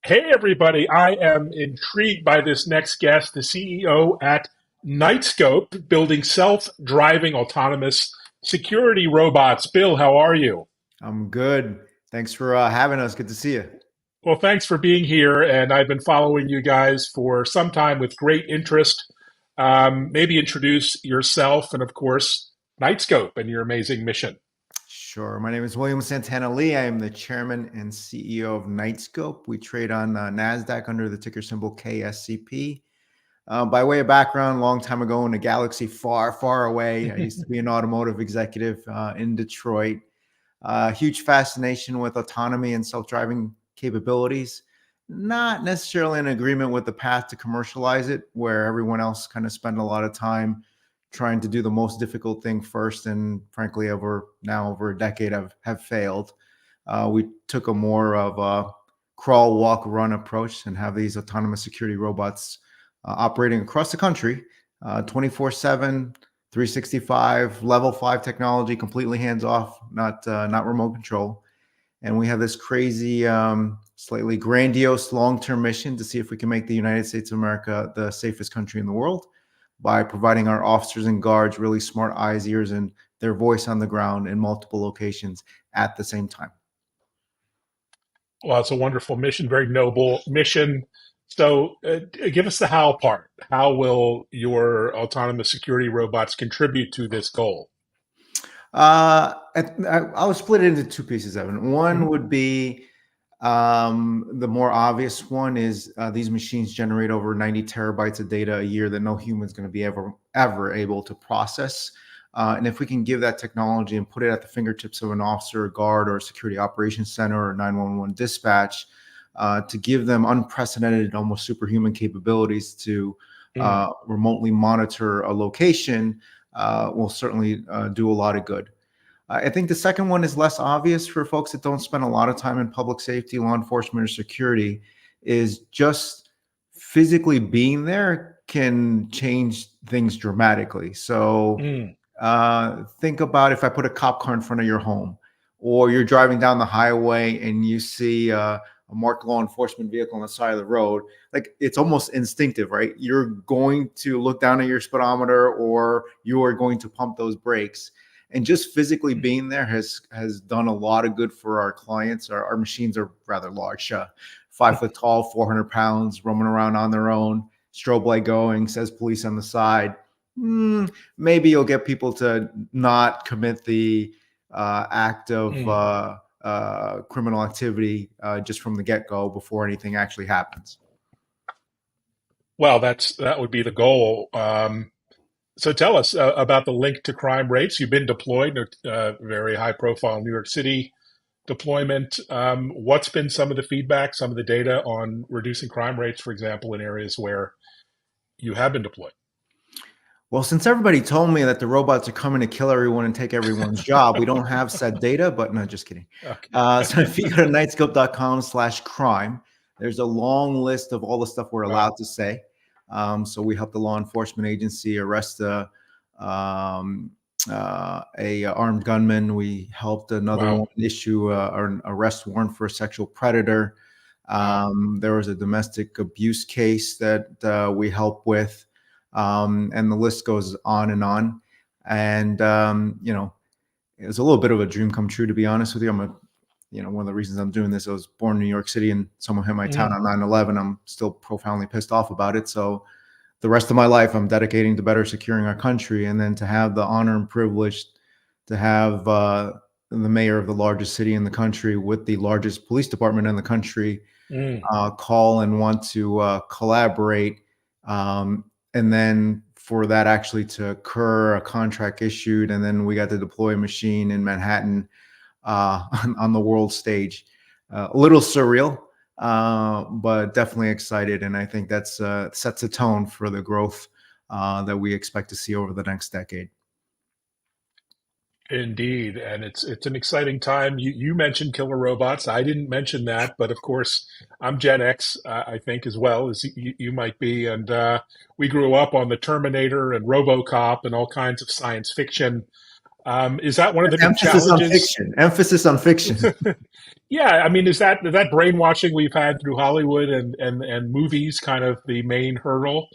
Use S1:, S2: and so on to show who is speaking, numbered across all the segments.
S1: Hey, everybody. I am intrigued by this next guest, the CEO at Nightscope, building self driving autonomous security robots. Bill, how are you?
S2: I'm good. Thanks for having us. Good to see you.
S1: Well, thanks for being here. And I've been following you guys for some time with great interest. Maybe introduce yourself and, of course, Nightscope and your amazing mission.
S2: Sure. My name is William Santana Lee. I am the chairman and CEO of Nightscope. We trade on NASDAQ under the ticker symbol KSCP. By way of background, long time ago in a galaxy far, far away, I used to be an automotive executive in Detroit. Huge fascination with autonomy and self-driving capabilities. Not necessarily in agreement with the path to commercialize it, where everyone else kind of spend a lot of time trying to do the most difficult thing first, and frankly, over a decade, have failed. We took a more of a crawl, walk, run approach and have these autonomous security robots operating across the country 24/7, 365, level 5 technology, completely hands off, not remote control. And we have this crazy, slightly grandiose long-term mission to see if we can make the United States of America the safest country in the world by providing our officers and guards really smart eyes, ears, and their voice on the ground in multiple locations at the same time.
S1: Well, it's a wonderful mission, very noble mission. So, give us the how part. How will your autonomous security robots contribute to this goal?
S2: I'll split it into two pieces, Evan. One
S1: Mhm.
S2: would be the more obvious one is these machines generate over 90 terabytes of data a year that no human's going to be ever able to process. And if we can give that technology and put it at the fingertips of an officer, a guard, or a security operations center or 911 dispatch, to give them unprecedented, almost superhuman capabilities to
S1: Mm.
S2: remotely monitor a location, will certainly do a lot of good. I think the second one is less obvious for folks that don't spend a lot of time in public safety, law enforcement, or security, is just physically being there can change things dramatically. So
S1: Mm.
S2: think about if I put a cop car in front of your home, or you're driving down the highway and you see a marked law enforcement vehicle on the side of the road. Like, it's almost instinctive, right? You're going to look down at your speedometer, or you are going to pump those brakes. And just physically being there has done a lot of good for our clients. Our machines are rather large, 5 foot tall, 400 pounds, roaming around on their own. Strobe light going, says police on the side. Maybe you'll get people to not commit the act of
S1: Mm.
S2: criminal activity just from the get-go before anything actually happens.
S1: Well, that would be the goal. So, tell us about the link to crime rates. You've been deployed, very high profile New York City deployment. What's been some of the feedback, some of the data on reducing crime rates, for example, in areas where you have been deployed?
S2: Well, since everybody told me that the robots are coming to kill everyone and take everyone's job, we don't have said data, but no, just kidding.
S1: Okay.
S2: So if you go to nightscope.com/crime, there's a long list of all the stuff we're
S1: Wow.
S2: allowed to say. So we helped the law enforcement agency arrest um, a armed gunman. We helped another
S1: Wow.
S2: one issue an arrest warrant for a sexual predator.
S1: Wow.
S2: There was a domestic abuse case that we helped with, and the list goes on and on. And it was a little bit of a dream come true, to be honest with you. One of the reasons I'm doing this, I was born in New York City, and someone hit my town
S1: Mm.
S2: on 9/11. I'm still profoundly pissed off about it. So the rest of my life, I'm dedicating to better securing our country, and then to have the honor and privilege to have the mayor of the largest city in the country with the largest police department in the country
S1: Mm.
S2: call and want to collaborate. And then for that actually to occur, a contract issued, and then we got to deploy a machine in Manhattan on the world stage. A little surreal, but definitely excited. And I think that's sets a tone for the growth that we expect to see over the next decade.
S1: Indeed, and it's an exciting time. You mentioned killer robots. I didn't mention that, but of course, I'm Gen X, I think, as well as you might be. And we grew up on the Terminator and RoboCop and all kinds of science fiction. Is that one of the big
S2: Emphasis on
S1: challenges?
S2: fiction. Emphasis on fiction.
S1: Yeah, I mean, is that brainwashing we've had through Hollywood and movies kind of the main hurdle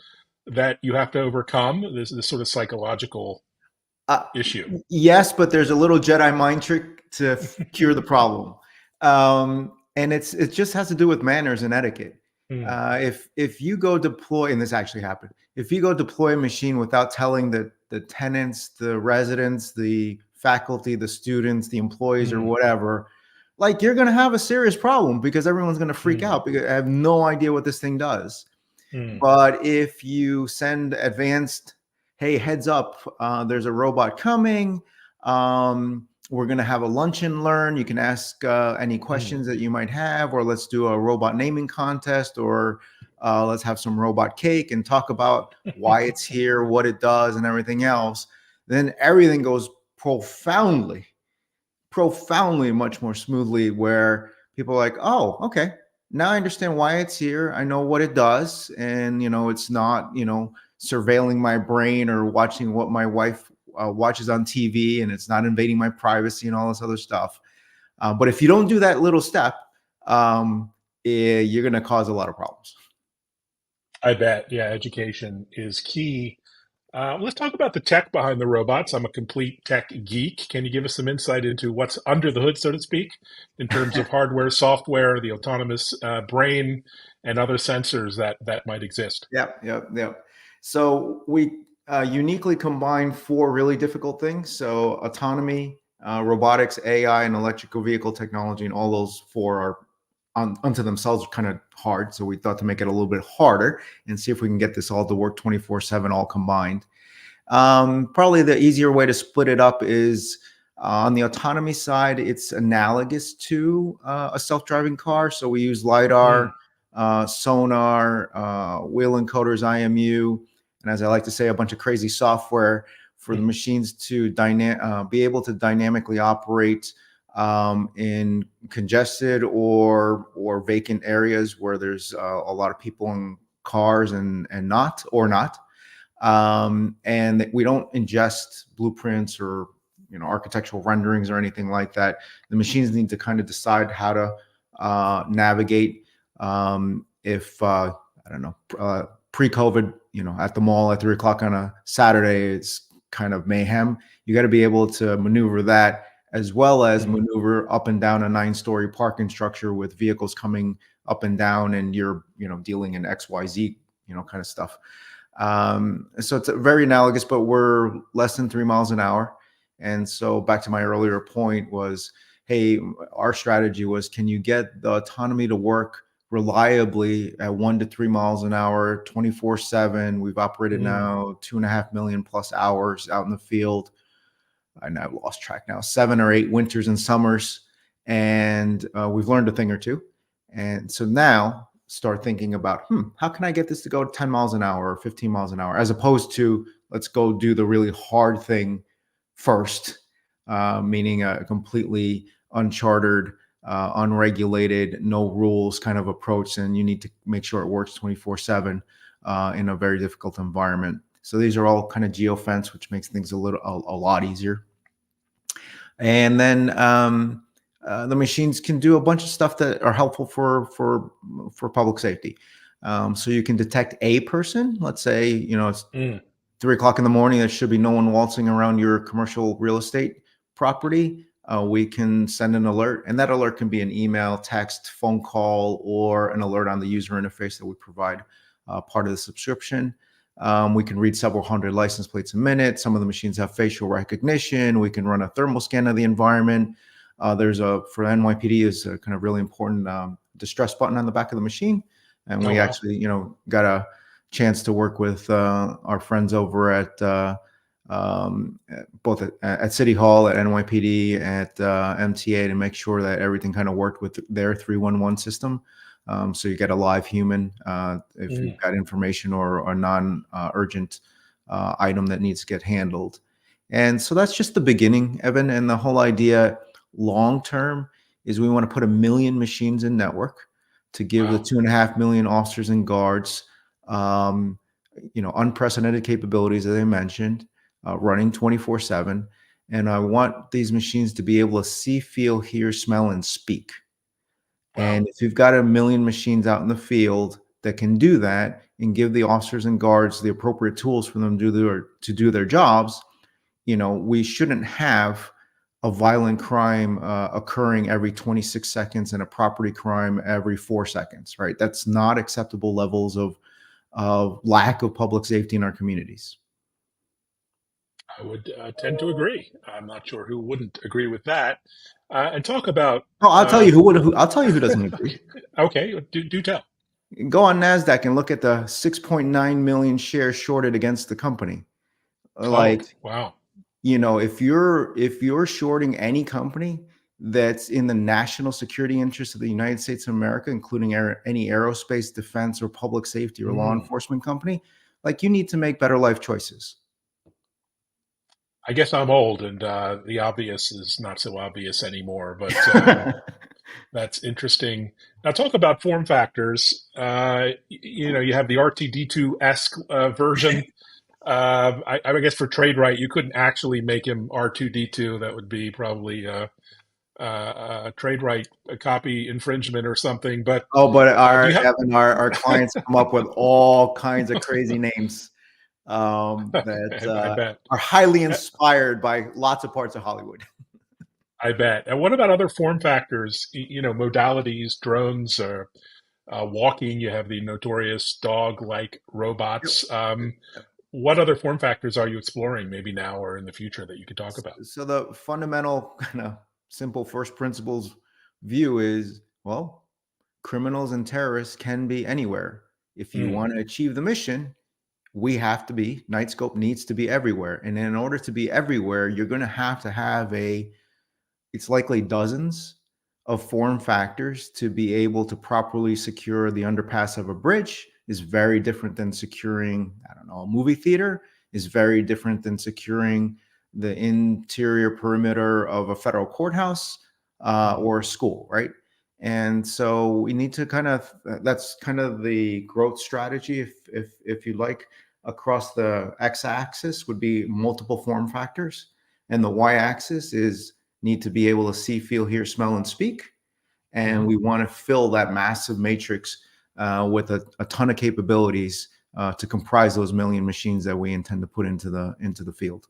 S1: that you have to overcome? This sort of psychological
S2: Uh,
S1: issue.
S2: yes, but there's a little Jedi mind trick to cure the problem, and it just has to do with manners and etiquette.
S1: Mm,
S2: If you go deploy, and this actually happened, if you go deploy a machine without telling the tenants, the residents, the faculty, the students, the employees, or
S1: mm,
S2: whatever, like you're going to have a serious problem because everyone's going to freak
S1: mm,
S2: out because I have no idea what this thing does.
S1: mm,
S2: But if you send advanced, hey, heads up, there's a robot coming. We're going to have a lunch and learn. You can ask any
S1: mm.
S2: questions that you might have, or let's do a robot naming contest, or let's have some robot cake and talk about why it's here, what it does, and everything else. Then everything goes profoundly profoundly much more smoothly where people are like, oh, okay, now I understand why it's here. I know what it does. And, it's not, surveilling my brain or watching what my wife watches on TV, and it's not invading my privacy and all this other stuff. But if you don't do that little step, you're going to cause a lot of problems.
S1: I bet. Yeah, education is key. Let's talk about the tech behind the robots. I'm a complete tech geek. Can you give us some insight into what's under the hood, so to speak, in terms of hardware, software, the autonomous brain, and other sensors that might exist?
S2: Yep, yep, yep. So we uniquely combine four really difficult things. So autonomy, robotics, AI, and electrical vehicle technology, and all those four are unto themselves kind of hard. So we thought to make it a little bit harder and see if we can get this all to work 24/7, all combined. Probably the easier way to split it up is on the autonomy side, it's analogous to a self-driving car. So we use
S1: Mm,
S2: LiDAR, sonar, wheel encoders, IMU, and as I like to say, a bunch of crazy software for the
S1: mm,
S2: machines to be able to dynamically operate in congested or vacant areas where there's a lot of people in cars and not and we don't ingest blueprints or architectural renderings or anything like that. The machines need to kind of decide how to navigate. If I don't know, pre-COVID, at the mall at 3 o'clock on a Saturday, it's kind of mayhem. You got to be able to maneuver that as well as
S1: mm,
S2: maneuver up and down a 9-story parking structure with vehicles coming up and down, and you're dealing in XYZ kind of stuff. So it's very analogous, but we're less than 3 miles an hour. And so back to my earlier point was, hey, our strategy was, can you get the autonomy to work reliably at 1 to 3 miles an hour, 24/7? We've operated
S1: mm.
S2: now 2.5 million plus hours out in the field. I know I've lost track now, 7 or 8 winters and summers. And we've learned a thing or two. And so now start thinking about, how can I get this to go 10 miles an hour or 15 miles an hour, as opposed to let's go do the really hard thing first, meaning a completely unchartered, unregulated, no rules kind of approach. And you need to make sure it works 24/7 in a very difficult environment. So these are all kind of geofence, which makes things a lot easier. And then the machines can do a bunch of stuff that are helpful for public safety. So you can detect a person. Let's say it's
S1: Mm.
S2: 3 o'clock in the morning. There should be no one waltzing around your commercial real estate property. We can send an alert, and that alert can be an email, text, phone call, or an alert on the user interface that we provide part of the subscription. We can read several hundred license plates a minute. Some of the machines have facial recognition. We can run a thermal scan of the environment. For NYPD is a kind of really important distress button on the back of the machine. And
S1: Oh,
S2: we
S1: wow.
S2: actually, got a chance to work with our friends over at both at City Hall, at NYPD, at MTA to make sure that everything kind of worked with their 311 system. So you get a live human if you've
S1: Mm,
S2: got information or a non-urgent item that needs to get handled. And so that's just the beginning, Evan. And the whole idea long term is we want to put 1 million machines in network to give the
S1: wow.
S2: 2.5 million officers and guards, unprecedented capabilities, as I mentioned, running 24/7. And I want these machines to be able to see, feel, hear, smell, and speak.
S1: Wow.
S2: And if you've got a million machines out in the field that can do that and give the officers and guards the appropriate tools for them to do their jobs, we shouldn't have a violent crime occurring every 26 seconds and a property crime every 4 seconds, right? That's not acceptable levels of lack of public safety in our communities.
S1: I would tend to agree. I'm not sure who wouldn't agree with that. And talk about.
S2: Oh, I'll tell you
S1: Uh,
S2: I'll tell you who doesn't agree.
S1: okay, okay, do tell.
S2: Go on NASDAQ and look at the 6.9 million shares shorted against the company.
S1: Oh,
S2: Like,
S1: wow.
S2: if you're shorting any company that's in the national security interest of the United States of America, including any aerospace, defense, or public safety or law
S1: Mm.
S2: enforcement company, like, you need to make better life choices.
S1: I guess I'm old, and the obvious is not so obvious anymore. But that's interesting. Now, talk about form factors. You have the RTD2-esque version. I guess for trade right, you couldn't actually make him R2D2. That would be probably trade right a copy infringement or something. But
S2: Oh, but
S1: do
S2: our
S1: you have?
S2: Evan, our clients come up with all kinds of crazy names that
S1: I bet.
S2: are highly inspired by lots of parts of Hollywood.
S1: I bet. And what about other form factors? Modalities, drones, or walking. You have the notorious dog-like
S2: Yep.
S1: robots. What other form factors are you exploring, maybe now or in the future, that you could talk about?
S2: So the fundamental kind of simple first principles view is, well, criminals and terrorists can be anywhere. If you
S1: Mm,
S2: want to achieve the mission, Nightscope needs to be everywhere. And in order to be everywhere, you're going to have it's likely dozens of form factors to be able to properly secure the underpass of a bridge is very different than securing, I don't know, a movie theater, is very different than securing the interior perimeter of a federal courthouse
S1: mm,
S2: or a school, right? And so we need to that's kind of the growth strategy, if you like, across the x-axis would be multiple form factors, and the y-axis is need to be able to see, feel, hear, smell, and speak. And
S1: mhm.
S2: we want to fill that massive matrix with a ton of capabilities to comprise those million machines that we intend to put into the field.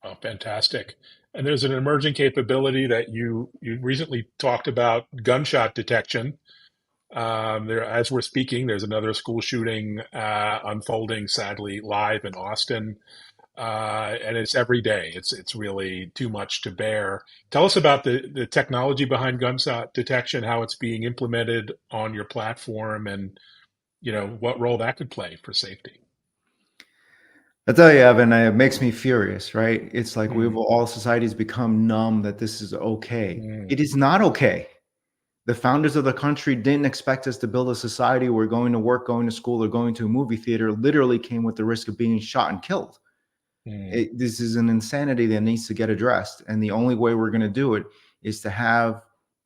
S1: Oh, fantastic. And there's an emerging capability that you recently talked about, gunshot detection. As we're speaking, there's another school shooting unfolding, sadly, live in Austin. And it's every day. It's really too much to bear. Tell us about the technology behind gunshot detection, how it's being implemented on your platform, and what role that could play for safety.
S2: I tell you, Evan, it makes me furious, right? It's like
S1: Mm,
S2: all societies become numb that this is okay.
S1: mm,
S2: It is not okay. The founders of the country didn't expect us to build a society where going to work, going to school, or going to a movie theater literally came with the risk of being shot and killed.
S1: mm,
S2: This is an insanity that needs to get addressed. And the only way we're going to do it is to have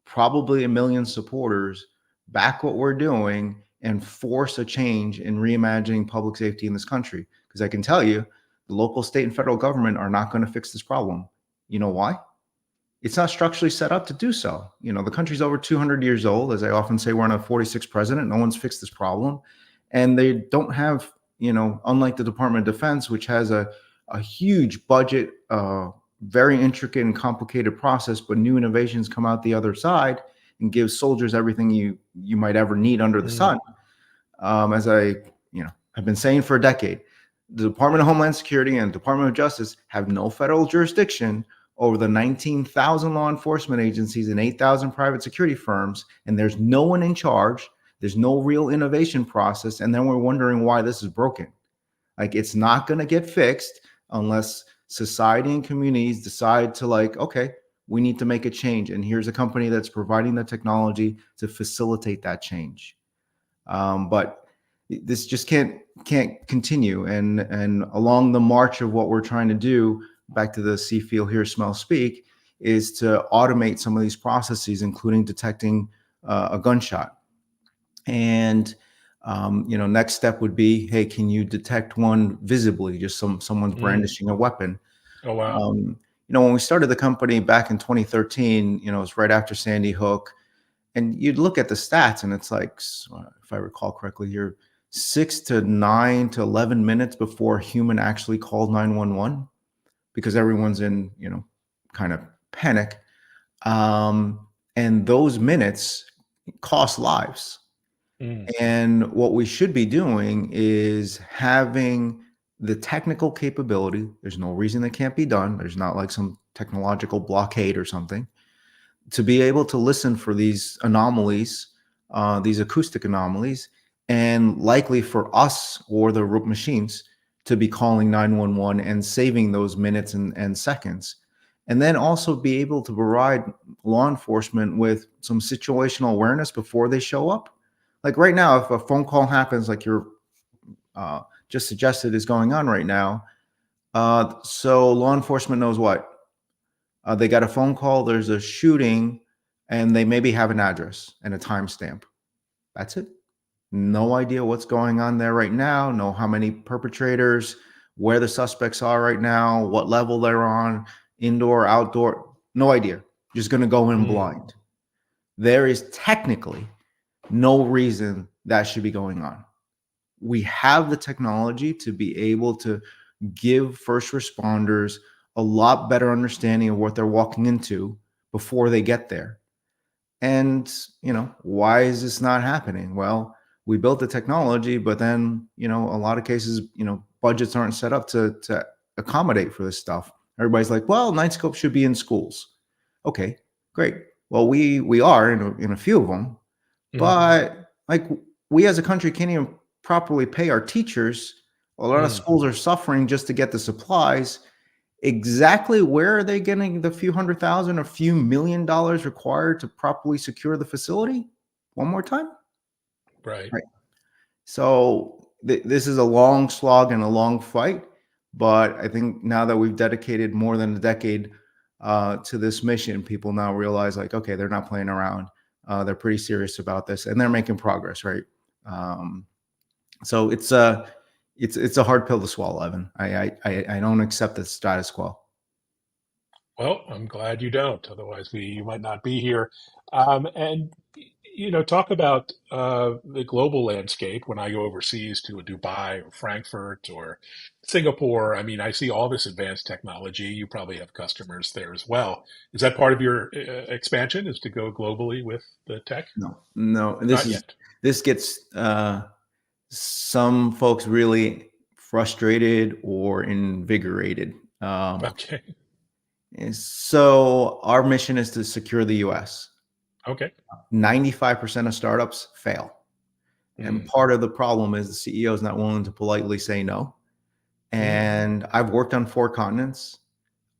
S2: probably a million supporters back what we're doing and force a change in reimagining public safety in this country. Because I can tell you, the local, state, and federal government are not going to fix this problem. You know why? It's not structurally set up to do so. The country's over 200 years old. As I often say, we're on a 46th president. No one's fixed this problem. And they don't have, unlike the Department of Defense, which has a huge budget, very intricate and complicated process, but new innovations come out the other side and give soldiers everything you might ever need under the
S1: mm,
S2: sun. As I've been saying for a decade, the Department of Homeland Security and Department of Justice have no federal jurisdiction over the 19,000 law enforcement agencies and 8,000 private security firms, and there's no one in charge. There's no real innovation process, and then we're wondering why this is broken. Like, it's not going to get fixed unless society and communities decide to, like, okay, we need to make a change, and here's a company that's providing the technology to facilitate that change. But this just can't continue. And along the march of what we're trying to do, back to the see, feel, hear, smell, speak, is to automate some of these processes, including detecting a gunshot. And next step would be, hey, can you detect one visibly, just someone's
S1: mm.
S2: brandishing a weapon?
S1: Oh, wow.
S2: Um, when we started the company back in 2013, it was right after Sandy Hook, and you'd look at the stats, and it's like, if I recall correctly, you're 6 to 9 to 11 minutes before a human actually called 911 because everyone's in, kind of panic. Um, and those minutes cost lives.
S1: Mm,
S2: And what we should be doing is having the technical capability. There's no reason it can't be done. There's not like some technological blockade or something to be able to listen for these anomalies, these acoustic anomalies, and likely for us or the machines to be calling 911 and saving those minutes and seconds. And then also be able to provide law enforcement with some situational awareness before they show up. Like right now, if a phone call happens, like you're just suggested is going on right now, so law enforcement knows what they got a phone call, there's a shooting, and they maybe have an address and a timestamp. That's it. No idea what's going on there right now. Know how many perpetrators, where the suspects are right now, what level they're on, indoor, outdoor. No idea. Just going to go in
S1: mm,
S2: blind. There is technically no reason that should be going on. We have the technology to be able to give first responders a lot better understanding of what they're walking into before they get there. And, why is this not happening? Well, we built the technology, but then, a lot of cases, budgets aren't set up to accommodate for this stuff. Everybody's like, well, Nightscope should be in schools. Okay, great. Well, we are in a few of them,
S1: mm,
S2: but like we as a country can't even properly pay our teachers. A lot of
S1: mm.
S2: schools are suffering just to get the supplies. Exactly where are they getting the few hundred thousand, a few $1 million required to properly secure the facility? One more time.
S1: Right.
S2: Right. So this is a long slog and a long fight, but I think now that we've dedicated more than a decade to this mission, people now realize like, okay, they're not playing around. They're pretty serious about this, and they're making progress, right? Um, so it's a hard pill to swallow, Evan. I don't accept the status quo.
S1: Well, I'm glad you don't. Otherwise, you might not be here. And talk about the global landscape. When I go overseas to a Dubai or Frankfurt or Singapore, I mean, I see all this advanced technology. You probably have customers there as well. Is that part of your expansion? Is to go globally with the tech?
S2: No, no.
S1: Not yet.
S2: This gets some folks really frustrated or invigorated.
S1: Okay.
S2: So our mission is to secure the U.S.
S1: Okay.
S2: 95% of startups fail, and
S1: Mm,
S2: part of the problem is the CEO is not willing to politely say no.
S1: mm,
S2: And I've worked on 4 continents.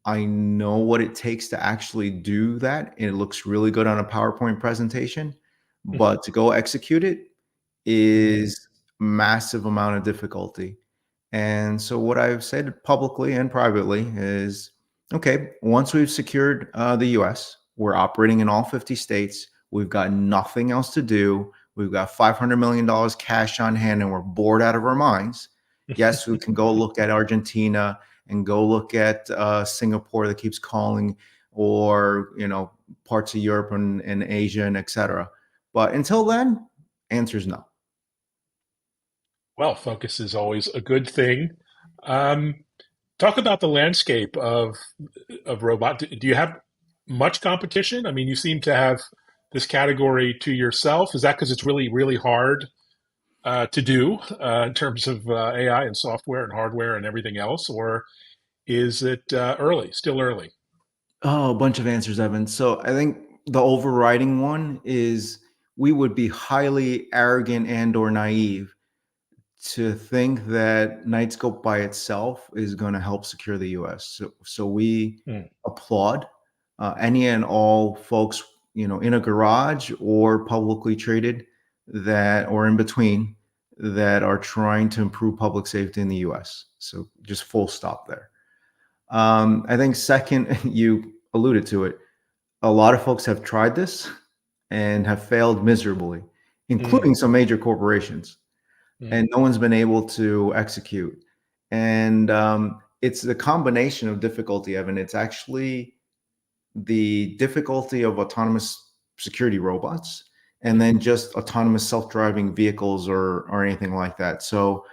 S2: I know what it takes to actually do that. And it looks really good on a PowerPoint presentation, but to go execute it
S1: mm,
S2: is massive amount of difficulty. And so what I've said publicly and privately is, okay, once we've secured the US, we're operating in all 50 states. We've got nothing else to do. We've got $500 million cash on hand and we're bored out of our minds. Yes, we can go look at Argentina and go look at Singapore that keeps calling, or parts of Europe and Asia and etc. But until then, answer is no.
S1: Well, focus is always a good thing. Um, Talk about the landscape of robot. Do you have much competition? I mean, you seem to have this category to yourself. Is that because it's really, really hard to do in terms of AI and software and hardware and everything else, or is it early, still early?
S2: Oh, a bunch of answers, Evan. So I think the overriding one is we would be highly arrogant and or naive to think that Nightscope by itself is going to help secure the U.S. So we
S1: Hmm.
S2: applaud any and all folks, in a garage or publicly traded that, or in between, that are trying to improve public safety in the U.S. So just full stop there. I think second, you alluded to it. A lot of folks have tried this and have failed miserably,
S1: Hmm.
S2: including some major corporations,
S1: Hmm.
S2: and no one's been able to execute. And it's the combination of difficulty, Evan. It's actually the difficulty of autonomous security robots, and then just autonomous self-driving vehicles or anything like that. So,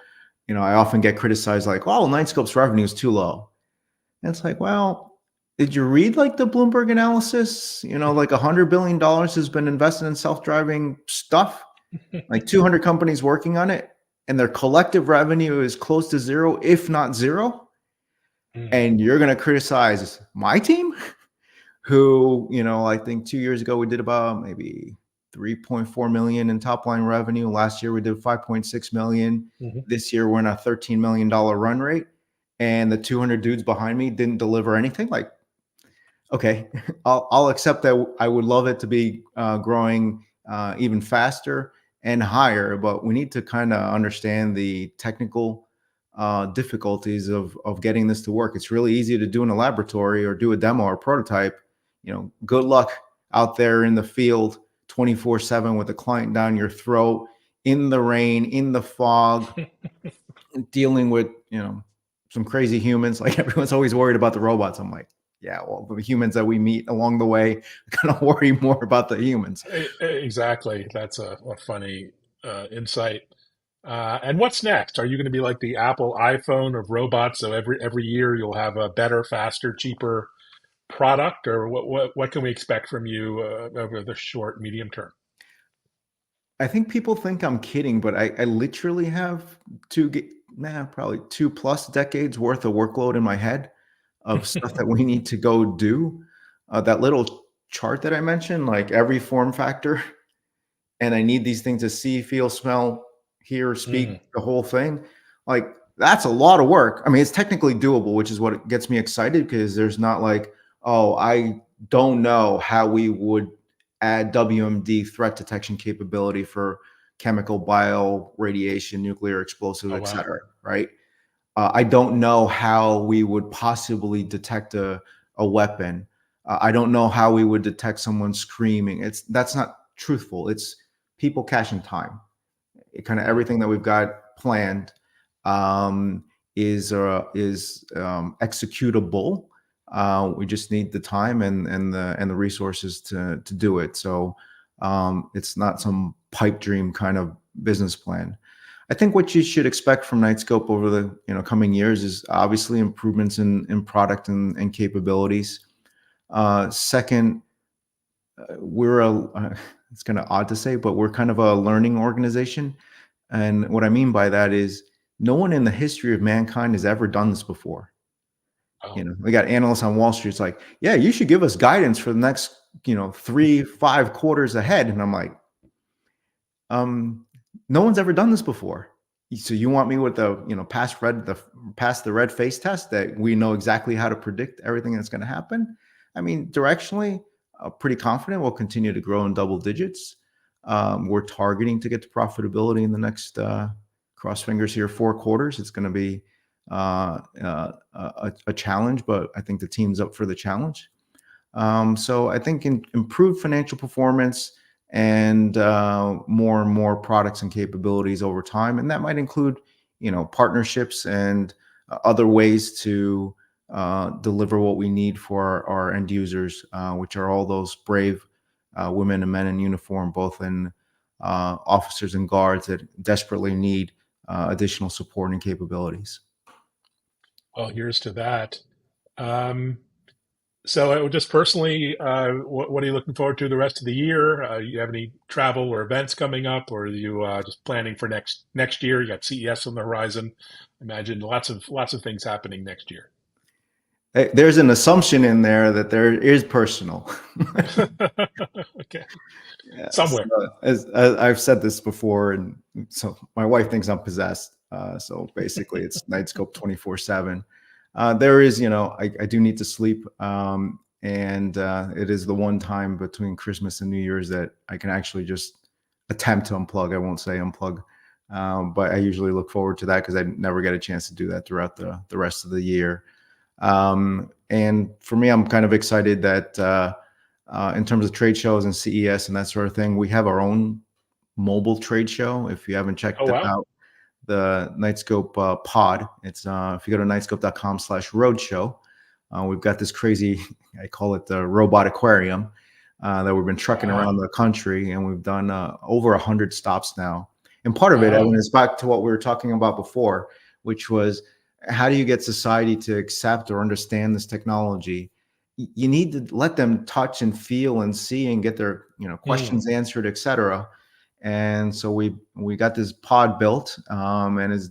S2: I often get criticized like, "Oh, Nightscope's revenue is too low." And it's like, well, did you read like the Bloomberg analysis? Like $100 billion has been invested in self-driving stuff, like 200 companies working on it, and their collective revenue is close to zero, if not zero.
S1: Mm.
S2: And you're going to criticize my team, who, I think 2 years ago we did about maybe 3.4 million in top line revenue. Last year we did 5.6 million.
S1: Mhm.
S2: This year we're in a $13 million run rate. And the 200 dudes behind me didn't deliver anything. Like, okay, I'll accept that. I would love it to be growing even faster and higher, but we need to kind of understand the technical difficulties of getting this to work. It's really easy to do in a laboratory or do a demo or prototype. Good luck out there in the field 24/7 with a client down your throat, in the rain, in the fog, dealing with some crazy humans. Like, everyone's always worried about the robots. I'm like, yeah, well, the humans that we meet along the way, kind of worry more about the humans.
S1: Exactly. That's a funny insight. And what's next? Are you going to be like the Apple iPhone of robots? So every year you'll have a better, faster, cheaper product, or what can we expect from you over the short, medium term?
S2: I think people think I'm kidding, but I literally have probably 2+ decades worth of workload in my head of stuff that we need to go do. That little chart that I mentioned, like every form factor, and I need these things to see, feel, smell, hear, speak,
S1: Mm.
S2: the whole thing. Like, that's a lot of work. I mean, it's technically doable, which is what gets me excited, because there's not like, oh, I don't know how we would add WMD threat detection capability for chemical, bio, radiation, nuclear, explosive,
S1: Oh,
S2: et
S1: wow.
S2: cetera, right? I don't know how we would possibly detect a weapon. I don't know how we would detect someone screaming. That's not truthful. It's people caching time. Kind of
S1: Mm.
S2: everything that we've got planned um, is executable. We just need the time and the resources to do it. So it's not some pipe dream kind of business plan. I think what you should expect from Nightscope over the coming years is obviously improvements in product and capabilities. Second, we're it's kind of odd to say, but we're kind of a learning organization. And what I mean by that is no one in the history of mankind has ever done this before.
S1: Oh.
S2: We got analysts on Wall Street. It's like, yeah, you should give us guidance for the next 3-5 quarters ahead. And I'm like, um, no one's ever done this before. So you want me with the pass the red face test that we know exactly how to predict everything that's going to happen? I mean, directionally, pretty confident we'll continue to grow in double digits. We're targeting to get to profitability in the next cross fingers here 4 quarters. It's going to be a challenge, but I think the team's up for the challenge. So I think improved financial performance and more and more products and capabilities over time, and that might include partnerships and other ways to deliver what we need for our end users, which are all those brave women and men in uniform, both in officers and guards that desperately need additional support and capabilities.
S1: Well, here's to that. Um, so, just personally, what are you looking forward to the rest of the year? You have any travel or events coming up, or are you just planning for next year? You got CES on the horizon. Imagine lots of things happening next year.
S2: There's an assumption in there that there is personal.
S1: Okay,
S2: Yeah,
S1: somewhere.
S2: so as I've said this before, and so my wife thinks I'm possessed. So basically, it's Nightscope 24/7. There is, I do need to sleep, and it is the one time between Christmas and New Year's that I can actually just attempt to unplug. I won't say unplug, but I usually look forward to that because I never get a chance to do that throughout the rest of the year. And for me, I'm kind of excited that in terms of trade shows and CES and that sort of thing, we have our own mobile trade show. If you haven't
S1: Oh,
S2: checked it
S1: wow.
S2: out, the Nightscope pod. It's if you go to nightscope.com/roadshow, we've got this crazy, I call it the robot aquarium, that we've been trucking
S1: Wow.
S2: around the country, and we've done over 100 stops now. And part of it, I
S1: Wow.
S2: mean, is back to what we were talking about before, which was how do you get society to accept or understand this technology? You need to let them touch and feel and see and get their
S1: Hmm.
S2: questions answered, etc. And so we got this pod built, and is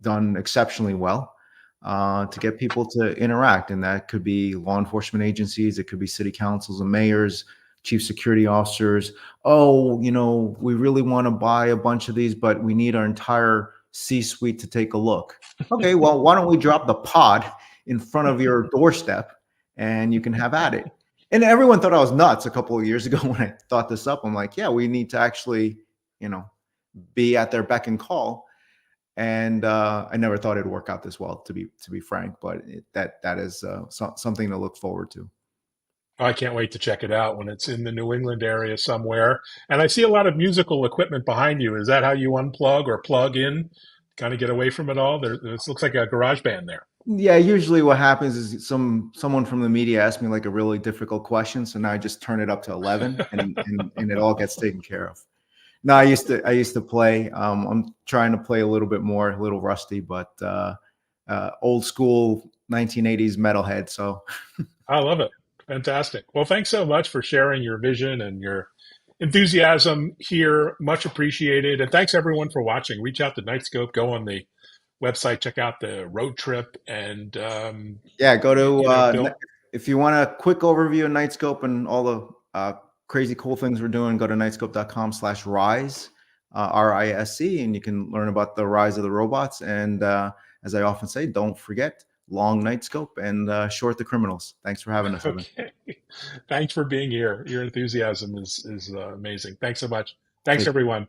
S2: done exceptionally well to get people to interact. And that could be law enforcement agencies, it could be city councils and mayors, chief security officers. Oh, we really want to buy a bunch of these, but we need our entire C suite to take a look. Okay, well, why don't we drop the pod in front of your doorstep and you can have at it? And everyone thought I was nuts a couple of years ago when I thought this up. I'm like, yeah, we need to actually, you know, be at their beck and call. And I never thought it'd work out this well, to be frank. But that is something to look forward to.
S1: I can't wait to check it out when it's in the New England area somewhere. And I see a lot of musical equipment behind you. Is that how you unplug or plug in? Kind of get away from it all? This looks like a garage band there.
S2: Yeah, usually what happens is someone from the media asks me like a really difficult question, so now I just turn it up to 11, and it all gets taken care of. No, I used to play. I'm trying to play a little bit more, a little rusty, but old school 1980s metalhead. So
S1: I love it. Fantastic. Well, thanks so much for sharing your vision and your enthusiasm here. Much appreciated. And thanks everyone for watching. Reach out to Nightscope, go on the website, check out the road trip, and
S2: yeah, go to
S1: Bill.
S2: if you want a quick overview of Nightscope and all the crazy cool things we're doing, go to nightscope.com/rise, RISC, and you can learn about the rise of the robots. And as I often say, don't forget long Nightscope and short the criminals. Thanks for having us, Evan.
S1: Okay. Thanks for being here. Your enthusiasm is amazing. Thanks so much. Thanks
S2: Take
S1: everyone.